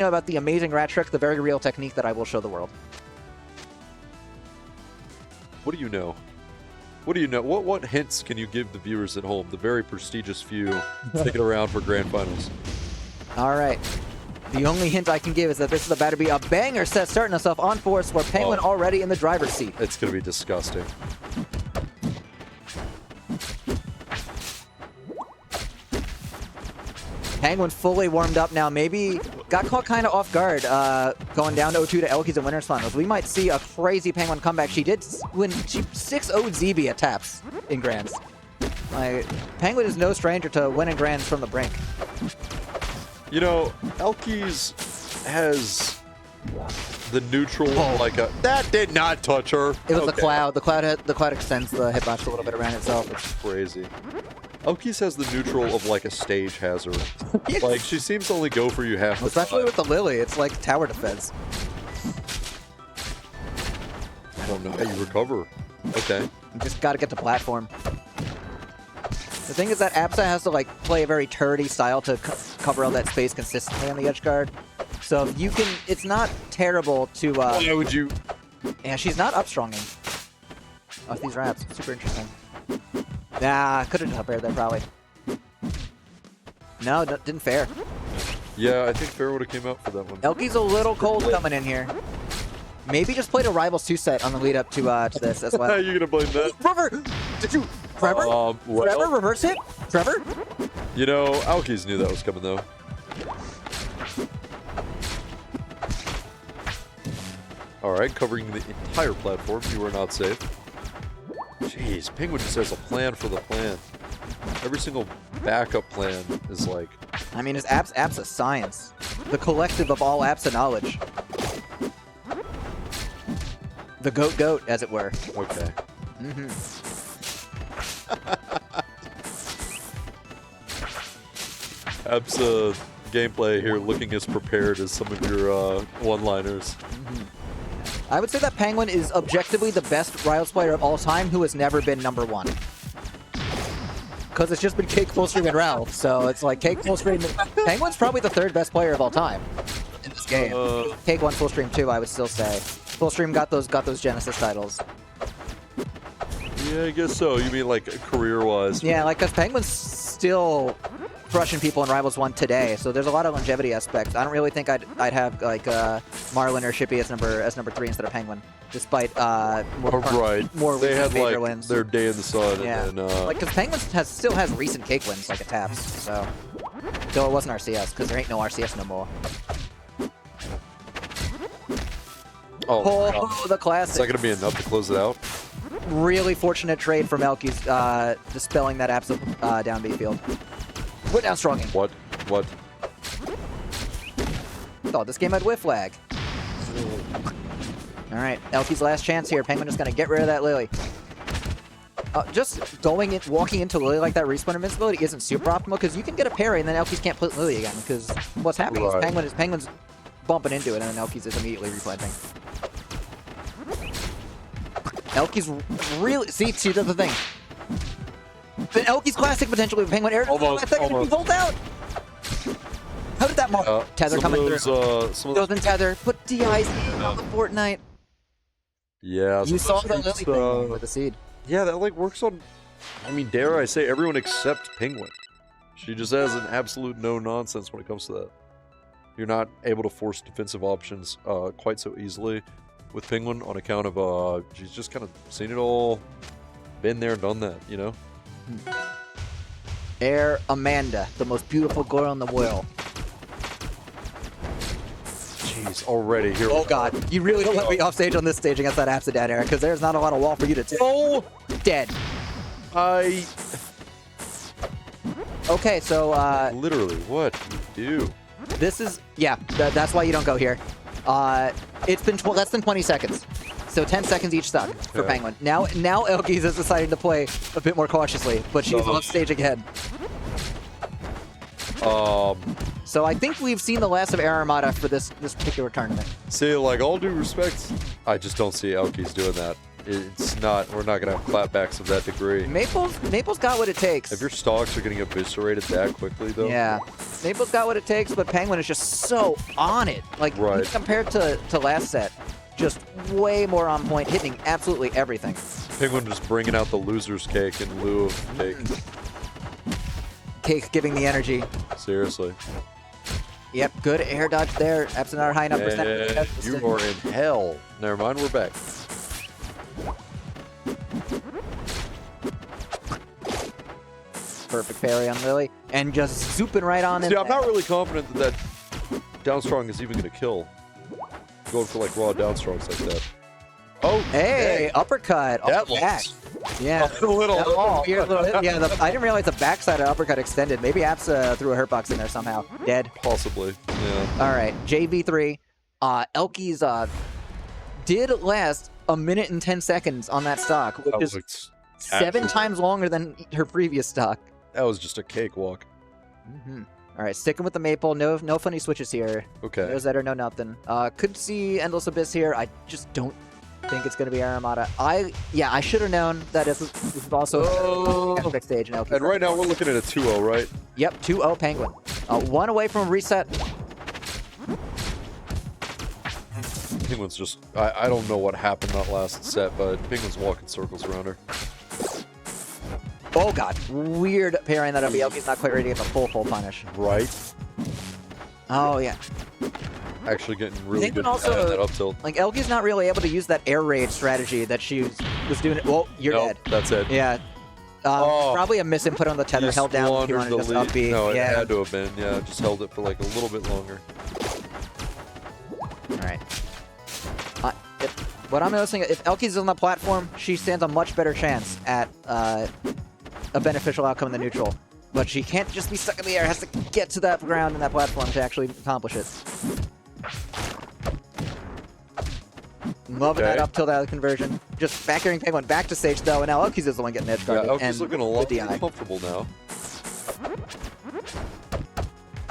know about the amazing rat trick, the very real technique that I will show the world. What do you know? What do you know? What hints can you give the viewers at home, the very prestigious few sticking around for grand finals? All right. The only hint I can give is that this is about to be a banger set starting us off on force where Penguin already in the driver's seat. It's going to be disgusting. Penguin fully warmed up now. Maybe got caught kind of off guard going down to 0-2 to Elkiies in Winners Finals. We might see a crazy Penguin comeback. She did win 6-0 ZB at Taps in Grands. Like, Penguin is no stranger to winning Grands from the brink. You know, Elkiies has the neutral, like a... That did not touch her. It was the cloud. The cloud extends the hitbox a little bit around itself. It's crazy. Elkiies has the neutral of like a stage hazard. Like, she seems to only go for you half the Especially time. with the Lily, it's like tower defense. I don't know how you recover. Okay. You just gotta get to platform. The thing is that Absa has to like play a very turdy style to cover all that space consistently on the edge guard. So you can, it's not terrible to... Why would you... Yeah, she's not upstronging off these rats. Super interesting. Nah, could have just up air there probably. No, didn't fair. Yeah, I think fair would have came out for that one. Elkiies a little cold coming in here. Maybe just played a Rivals 2 set on the lead up to this as well. How are you gonna blame that? Trevor! Did you... Trevor? Well, Trevor, reverse hit? Trevor? You know, Elkiies knew that was coming though. Alright, covering the entire platform. You are not safe. Jeez, Penguin just has a plan for the plan. Every single backup plan is like... I mean, it's Absa science. The collective of all Absa knowledge. The goat, as it were. Okay. Absa gameplay here looking as prepared as some of your one-liners. I would say that Penguin is objectively the best Rivals player of all time who has never been #1. Because it's just been Cake, Fullstream, and Ralph. So it's like Cake, Fullstream. Penguin's probably the 3rd best player of all time in this game. Cake won Fullstream 2, I would still say. Fullstream got those Genesis titles. Yeah, I guess so. You mean like career-wise? Yeah, like because Penguin's still crushing people in Rivals 1 today, so there's a lot of longevity aspects. I don't really think I'd have like Marlon or Shippy as number 3 instead of Penguin, despite more they had like wins. their day in the sun. Yeah, and then, like because Penguin still has recent Cake wins like at Taps, so though it wasn't RCS because there ain't no RCS no more. Oh, the classic. Is that gonna be enough to close it out? Really fortunate trade from Elkiies, dispelling that Absa down B field. Put down stronging. What? Thought this game had whiff lag. Alright, Elkiies' last chance here. Penguin just gonna get rid of that Lily. Just walking into Lily like that respawn invincibility isn't super optimal because you can get a parry and then Elkiies can't put Lily again because what's happening is Penguin's bumping into it and then Elkiies is immediately replanting. Elkiies really... See, that's the thing. The Elkiies classic potentially with Penguin air. Almost. Hold out. How did that mark? Tether coming through. Goes in Tether. Put DIs on the Fortnite. Yeah. You saw the Lily thing with the seed. Yeah, that like works on... I mean, dare I say, everyone except Penguin. She just has an absolute no-nonsense when it comes to that. You're not able to force defensive options quite so easily with Penguin on account of she's just kind of seen it all, been there, done that, you know? Air Amanda, the most beautiful girl in the world. Jeez, already here. Oh god, you really don't let me off stage on this stage against that Absa down air because there's not a lot of wall for you to take. Oh, dead. Okay, so literally, what do you do? This is that's why you don't go here. It's been less than 20 seconds. So 10 seconds each stuck for Penguin. Now Elkiies is deciding to play a bit more cautiously, but she's off stage again. So I think we've seen the last of Air Armada for this particular tournament. See, like, all due respect, I just don't see Elkiies doing that. it's not. We're not gonna have clapbacks of that degree. Maple's got what it takes. If your stocks are getting eviscerated that quickly, though. Yeah, Maple's got what it takes, but Penguin is just so on it. Like Right. compared to last set, just way more on point, hitting absolutely everything. Penguin just bringing out the loser's cake in lieu of cake. Cake giving the energy. Seriously. Yep, good air dodge there. Absa not high enough percent. And you are in hell. Never mind, we're back. Perfect parry on Lily, and just zooping right on in. See, I'm not really confident that down strong is even going to kill. Going for like raw down strongs like that. Oh, Hey, uppercut. That Off the back. looks Yeah. a little. That was a weird little hit. Yeah, I didn't realize the backside of uppercut extended. Maybe Absa threw a hurtbox in there somehow. Dead. Possibly. Yeah. All right, JV3. Elkiies did last 1 minute and 10 seconds on that stock, which That is was 7 times longer than her previous stock. That was just a cakewalk. All right, sticking with the Maple. No funny switches here. Okay. No Zed or no nothing. Could see Endless Abyss here. I just don't think it's going to be Aramata. I should have known that this is also a next stage in Elkiies. And right now we're looking at a 2-0, right? Yep, 2-0 Penguin. 1 away from a reset. Penguin's just, I don't know what happened that last set, but Penguin's walking circles around her. Oh god, weird pairing that up. Elkiies not quite ready to get the full punish. Right? Oh yeah. Actually getting really Penguin good at also- that up tilt. Like Elkiies not really able to use that air raid strategy that she was doing. Well, you're Nope, dead. that's it. Yeah. Oh. Probably a misinput on the tether, You held down if you squandered wanted to the just lead. upbeat. No, it Yeah. had to have been. Yeah, just held it for like a little bit longer. All right. What I'm noticing, if Elkiies is on the platform, she stands a much better chance at a beneficial outcome in the neutral. But she can't just be stuck in the air. Has to get to that ground and that platform to actually accomplish it. Loving that Okay. up tilt out of conversion. Just back airing Penguin back to stage though, and now Elkiies is the one getting edge Yeah, guarded. Elkies looking a lot the more DI. comfortable now.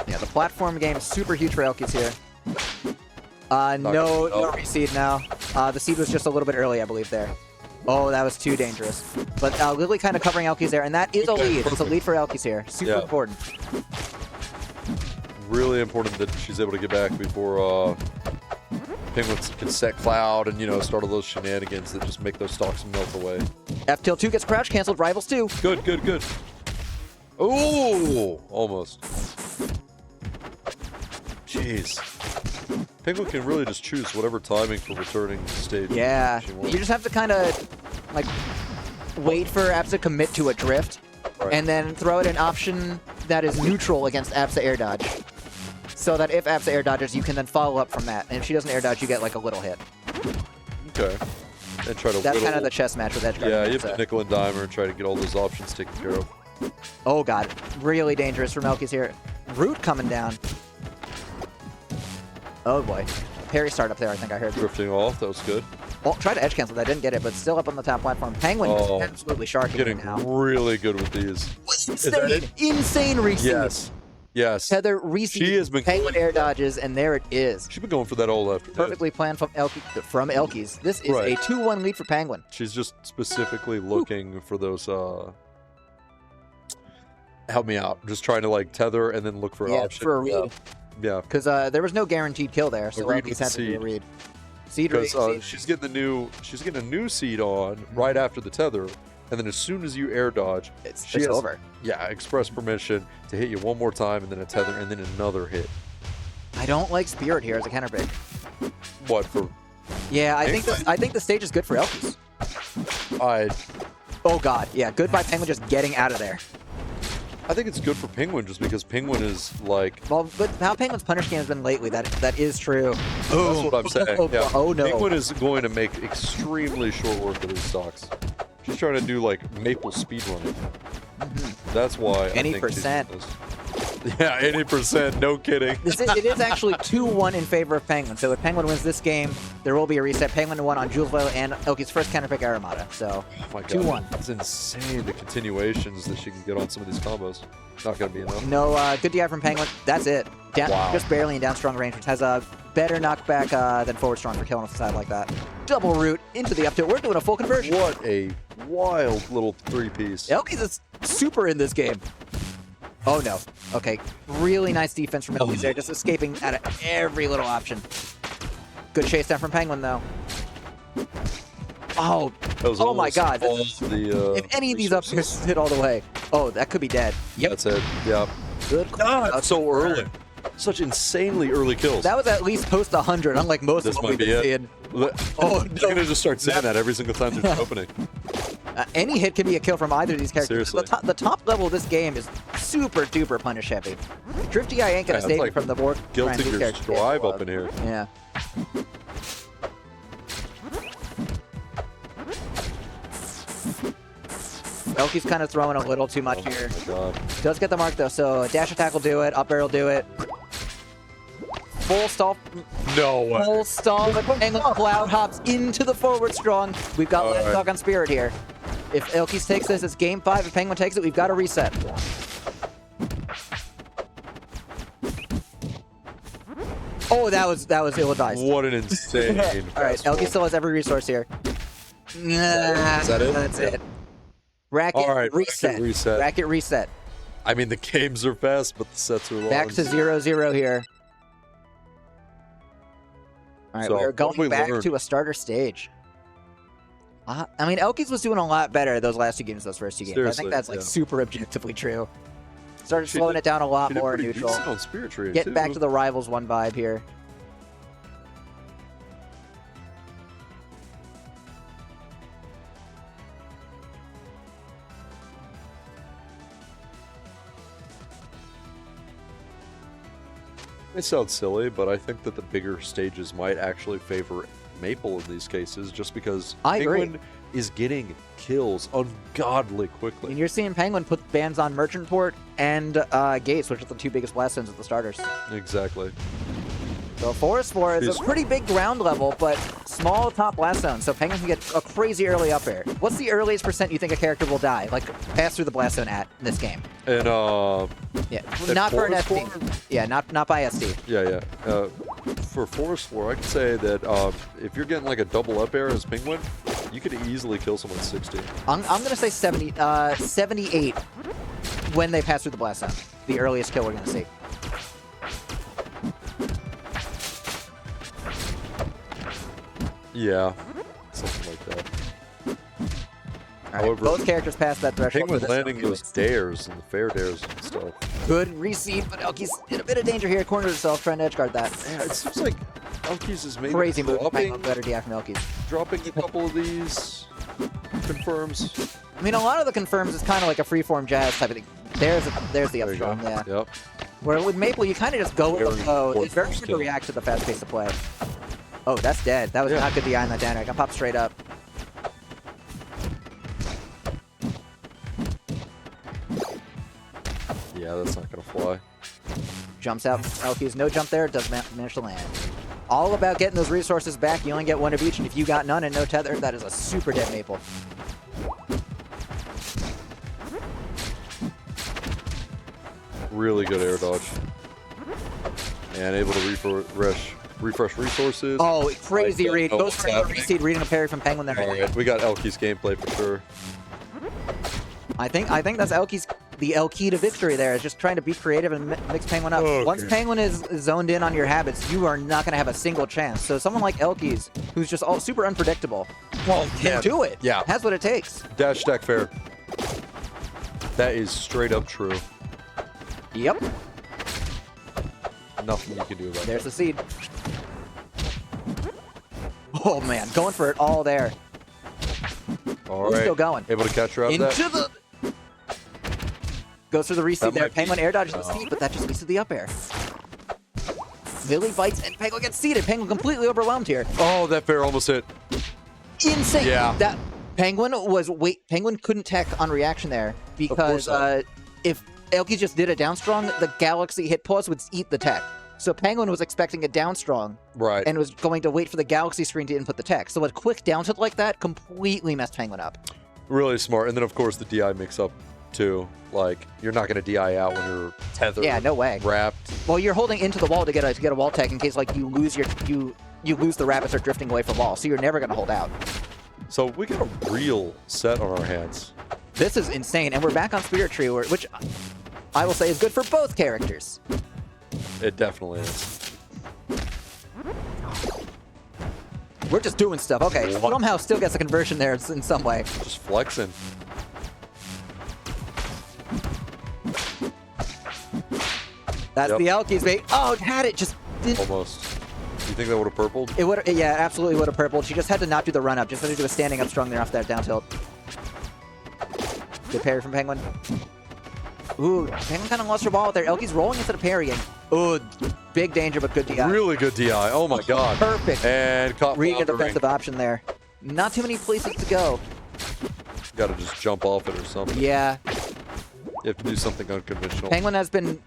Yeah, the platform game is super huge for Elkiies here. No no. reseed now. The seed was just a little bit early, I believe, there. Oh, that was too dangerous. But Lily kind of covering Elkiies there, and that is a Okay, lead. It's a perfect. lead for Elkiies here. Super Yeah. important. Really important that she's able to get back before Penguins can set Cloud and, you know, start all those shenanigans that just make those stocks melt away. F tilt 2 gets crouch canceled. Rivals 2. Good, good, good. Oh, almost. Jeez. Penguin can really just choose whatever timing for returning to stage. Yeah. she You wants. just have to kind of, like, wait for Absa to commit to a drift, Right. and then throw it an option that is neutral against Absa air dodge. So that if Absa air dodges, you can then follow up from that. And if she doesn't air dodge, you get, like, a little hit. Okay. And try to That's whittle. kind of the chess match with edge guarding Yeah, you have Absa. to nickel and dime her and try to get all those options taken care of. Oh god, really dangerous for Elkiies here. Root coming down. Oh boy. Parry start up there, I think I heard. Drifting off, that was good. Oh, tried to edge cancel that, didn't get it, but still up on the top platform. Penguin is Oh, absolutely sharking Getting it now. really good with these. Insane, insane reseed. Yes. Yes. Tether reseed. She has been Penguin air dodges, and there it is. She's been going for that all afternoon. Perfectly planned from Elkiies. This is Right. a 2-1 lead for Penguin. She's just specifically looking for those, help me out. Just trying to, like, tether and then look for an Yeah, option. for a read. Yeah. Because there was no guaranteed kill there, so read Elkies with had to do a seed. read. Seed read. Because Seed. she's getting a new seed on right after the tether, and then as soon as you air dodge, It's she just has, over. Yeah, express permission to hit you one more time, and then a tether, and then another hit. I don't like Spirit here as a counter pick. What for? Yeah, I think the stage is good for Elkies. Oh god, yeah, goodbye Penguin just getting out of there. I think it's good for Penguin just because Penguin is like. Well, but how Penguin's punish game has been lately, that is true. That's what I'm saying. Oh, Yeah. oh, no. Penguin is going to make extremely short work of his stocks. She's trying to do like Maypul speedrunning. That's why. Any I think she's percent. doing this. Yeah, 80%, no kidding. It is actually 2-1 in favor of Penguin. So if Penguin wins this game, there will be a reset. Penguin won on Jules Violet and Elkies' first counterpick Aramata. So Oh my God. 2-1. It's insane, the continuations that she can get on some of these combos. Not going to be enough. No, good DI from Penguin. That's it. Wow. Just barely in down strong range, which has a better knockback than forward strong for killing off the side like that. Double root into the up tilt. We're doing a full conversion. What a wild little three-piece. Elkies is super in this game. Oh no. Okay. Really nice defense from Elkies there, just escaping out of every little option. Good chase down from Penguin though. Oh, oh my God. If any of these up airs hit all the way, oh, that could be dead. Yep. That's it. Yeah. Good call. God, so early. Such insanely early kills. That was at least post 100, unlike most of what we've been seeing. Oh, they're going to just start saying that every single time there's an opening. Any hit can be a kill from either of these characters. Seriously. The top level of this game is super duper punish heavy. Drifty I ain't gonna save you from the board. Guilting your strive up in here. Yeah. Elkies kind of throwing a little too much here. Oh my God. Does get the mark though, so dash attack will do it, up air will do it. Full stall. No way. Full stall, but Penguin cloud hops into the forward strong. We've got last dog on Spirit here. If Elkies takes this, it's game 5. If Penguin takes it, we've got to reset. Oh, that was ill-advised. What an insane. All right, Elkies still has every resource here. Nah, Is that it? That's it. Racket, All right, reset. racket reset. Racket reset. I mean, the games are fast, but the sets are long. Back to 0-0 here. All right, So, we're what going we back learned? to a starter stage. I mean, Elkies was doing a lot better those last 2 games, those first 2 games. I Seriously, think that's like yeah. super objectively true. Started She slowing did- it down a lot She did more pretty neutral. decent on Spirit Tree, Getting too. back to the Rivals 1 vibe here. It sounds silly, but I think that the bigger stages might actually favor Maypul in these cases, just because I agree. Penguin is getting kills ungodly I quickly. mean, you're seeing Penguin put bans on Merchant Port and Gates, which are the 2 biggest blast zones of the starters. Exactly. So Forest Floor is a pretty big ground level, but small top blast zone, so Penguin can get a crazy early up air. What's the earliest % you think a character will die, like pass through the blast zone at in this game? And Yeah, At not for an Forest SD. Floor? Yeah, not by SD. yeah. For Forest Floor, I can say that if you're getting like a double up air as Penguin, you could easily kill someone at 60. I'm gonna say 78 when they pass through the blast zone. The earliest kill we're gonna see. Yeah, something like that. All right, However, both characters passed that threshold. Penguin for this landing one. those dares and the fair dares and stuff. Good reseed, but Elkies in a bit of danger here. Corners himself, trying to edgeguard that. Yeah, it seems like Elkies is maybe Crazy move. dropping, Better DI from Elkies. dropping a couple of these confirms. I mean, a lot of the confirms is kind of like a freeform jazz type of thing. There's the There you upstrong, go. yeah. Yep. Where with Maypul, you kind of just go with the Very flow. important It's very first hard to kill. react to the fast pace of play. Oh, that's dead. That was Yeah. not good DI in that down air. I can pop straight up. Yeah, that's not gonna fly. Jumps out. Elkies, no jump there. Does manage to land. All about getting those resources back. You only get 1 of each, and if you got none and no tether, that is a super dead Maypul. Really good air dodge. And able to refresh resources. Oh, crazy I read. don't know Goes what's for a happening. reseed, reading a parry from Penguin there. Alright, we got Elkies gameplay for sure. I think that's Elkies, the Elkii to victory there, is just trying to be creative and mix Penguin up. Okay. Once Penguin is zoned in on your habits, you are not going to have a single chance. So someone like Elkies, who's just all super unpredictable, can do it. Yeah. Has what it takes. Dash stack fair. That is straight up true. Yep. Nothing you can do about There's the seed. Oh man, going for it all there. that. Who's Alright. still going? Able to catch her out of Into that. the... Goes for the reseed That there. might be- Penguin air dodges the Oh. seed, but that just leads to the up air. Lily bites and Penguin gets seeded. Penguin completely overwhelmed here. Oh, that fair almost hit. Insane. Yeah. That Penguin couldn't tech on reaction there because not. if Elkies just did a down strong, the Galaxy hit pause would eat the tech. So Penguin was expecting a down strong Right. and was going to wait for the Galaxy screen to input the tech. So a quick down tilt like that completely messed Penguin up. Really smart. And then, of course, the DI mix-up, too. Like, you're not going to DI out when you're tethered. Yeah, no way. Wrapped. Well, you're holding into the wall to get a wall tech in case like you lose you lose the rabbits or drifting away from wall. So you're never going to hold out. So we got a real set on our hands. This is insane, and we're back on Spirit Tree, which I will say is good for both characters. It definitely is. We're just doing stuff. Okay, somehow still gets a conversion there in some way. Just flexing. That's the Elkies, mate. Oh, it had it. Just didn't. Almost. You think that would have purpled? It would. Yeah, absolutely would have purpled. She just had to not do the run up. Just had to do a standing up strong there off that down tilt. Good parry from Penguin. Ooh, Penguin kind of lost her ball with there. Elkies rolling instead of parrying. Ooh, big danger, but good DI. Really good DI. Oh my god. Perfect. And caught Reading a defensive option there. Not too many places to go. Gotta just jump off it or something. Yeah. You have to do something unconventional. Penguin has been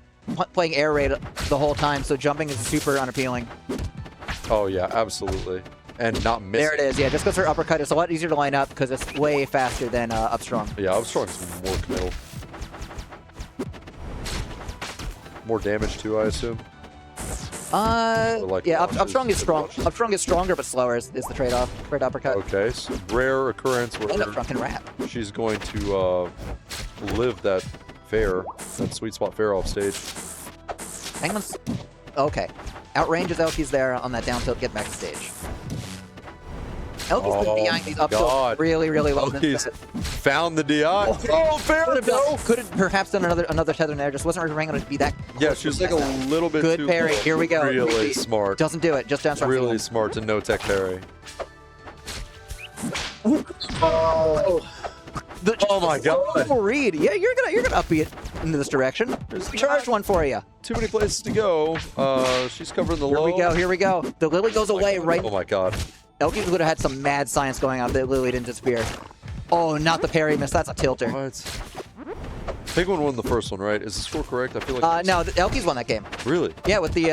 playing air raid the whole time, so jumping is super unappealing. Oh yeah, absolutely. And not missing. There it is. Yeah, just because her uppercut is a lot easier to line up because it's way faster than up strong. Yeah, up strong is more committal. More damage too, I assume. Like yeah, up launches strong is strong. and Up strong is stronger, but slower is the trade-off for an uppercut. Okay, so rare occurrence And up where strong can wrap. she's going to live that fair, that sweet spot fair off stage. Penguin's okay. Outranges Elkies there on that down tilt. Get back to stage. Elkies been behind these up tilts really, really well. Elkies found the DI. Oh, fair enough. Could have perhaps done another tether there. Just wasn't really going to be that. Yeah, she was like a little bit good too parry. close. Here we go. Really smart. Doesn't do it. Just down strong. Really smart to no tech parry. Oh my god. Read. Yeah, you're gonna upbeat it into this direction. There's a charged one for you. Too many places to go. She's covering the low. Here we go. The Lily goes away right. Oh my god. Elkies would have had some mad science going on if the Lily didn't disappear. Oh, not the parry miss. That's a tilter. What? Penguin won the first one, right? Is the score correct? I feel like. No, the Elkies won that game. Really? Yeah, with the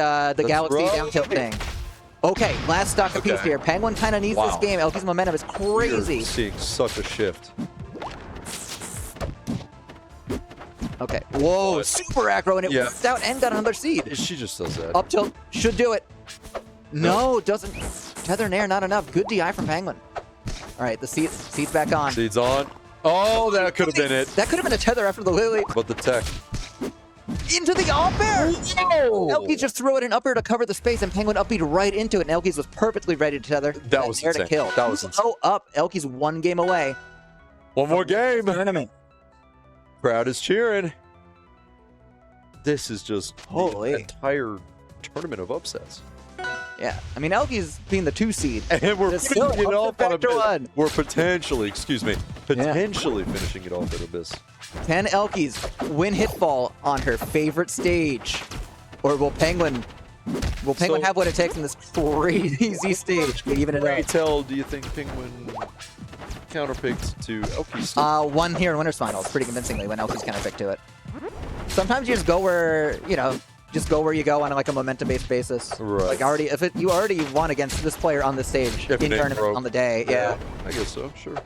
Galaxy down tilt thing. Okay, last stock apiece here. Penguin kind of needs this game. Elkies' momentum is crazy. You're seeing such a shift. Okay. Whoa, super aggro, and it whipped out and got another seed. She just does that. Up tilt should do it. No, doesn't. Tether and air, not enough. Good DI from Penguin. All right, the seed's back on. Seed's on. Oh, that could have been it. That could have been a tether after the Lily. But the tech. Into the up air! Elkies just threw it in up air to cover the space, and Penguin upbeat right into it, and Elkies was perfectly ready to tether. That was there insane. to kill. That was insane. Oh, up. Elkies one game away. One more game. Tournament. Crowd is cheering. This is just Holy. the entire tournament of upsets. Yeah, I mean, Elkies being the 2 seed. And we're still finishing it off on factor Abyss. one. We're potentially finishing it off at Abyss. 10 Elkies win Hitfall on her favorite stage. Or will Penguin have what it takes in this crazy stage to even it Pray out? tell, do you think Penguin counterpicked to Elkies? One here in Winners Finals, pretty convincingly, when Elkies counterpicked to it. Sometimes you just go where, you go on like a momentum-based basis. Right. Like you already won against this player on this stage in tournament on the day. Yeah. I guess so, sure.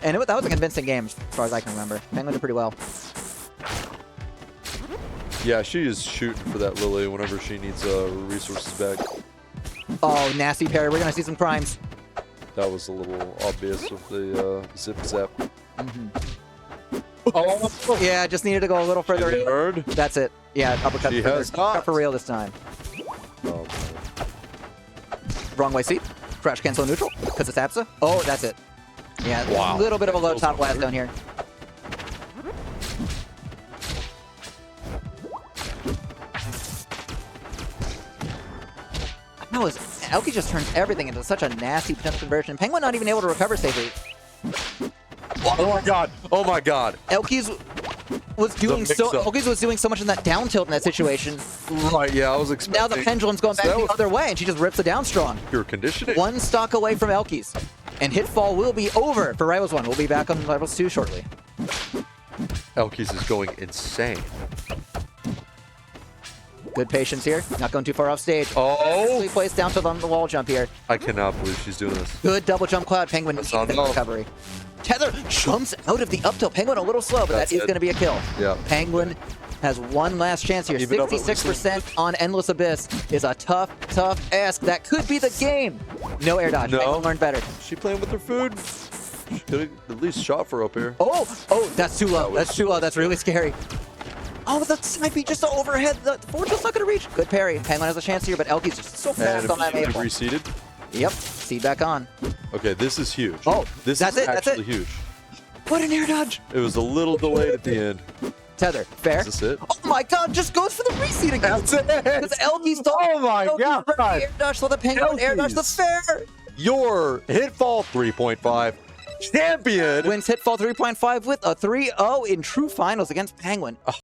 And that was a convincing game as far as I can remember. Penguin did pretty well. Yeah, she is shooting for that Lily whenever she needs resources back. Oh, nasty parry. We're going to see some crimes. That was a little obvious with the zip zap. Oh, yeah, just needed to go a little further. Earned. That's it. Yeah, uppercut. She has not. Cut for real this time. Oh, Wrong way seat. Crash cancel neutral because it's Absa. Oh, that's it. Yeah, wow. A little bit of a low top blast down here. That was Elkie just turns everything into such a nasty potential conversion. Penguin not even able to recover safely. oh my god! Oh my god! Elkies was doing so much in that down tilt in that situation. Right, yeah, I was expecting. Now the pendulum's going back the other way, and she just rips it down strong. Pure conditioning. One stock away from Elkies. And Hitfall will be over for Rivals 1. We'll be back on Rivals 2 shortly. Elkies is going insane. Good patience here. Not going too far off stage. Oh! He plays down to the wall jump here. I cannot believe she's doing this. Good double jump Cloud. Penguin That's needs not the enough. recovery. Tether jumps out of the up tilt. Penguin a little slow, but That's that is it. going to be a kill. Yeah. Penguin has one last chance here. Even up at 66% on Endless Abyss is a tough ask. That could be the game. No air dodge. No. Penguin learned better. She playing with her food. She could have at least shot for up here. Oh, that's too low. That That's too low. That's really scary. Oh, the snipey just overhead. The forward's not going to reach. Good parry. Penguin has a chance here, but Elkiies just so And fast on that if Maypul. reseated. Yep. Seed back on. Okay, this is huge. Oh, this that's is it, that's actually it. huge. What an air dodge. It was a little delayed at the end. Tether. Fair. Is this it? Oh my god, just goes for the reseed again. That's it. Because Elkiies don't. Oh my Elkiies God. air dodge, so the Penguin air dodge the Elkiies. fair. Your Hitfall 3.5 champion. Wins Hitfall 3.5 with a 3-0 in true finals against Penguin.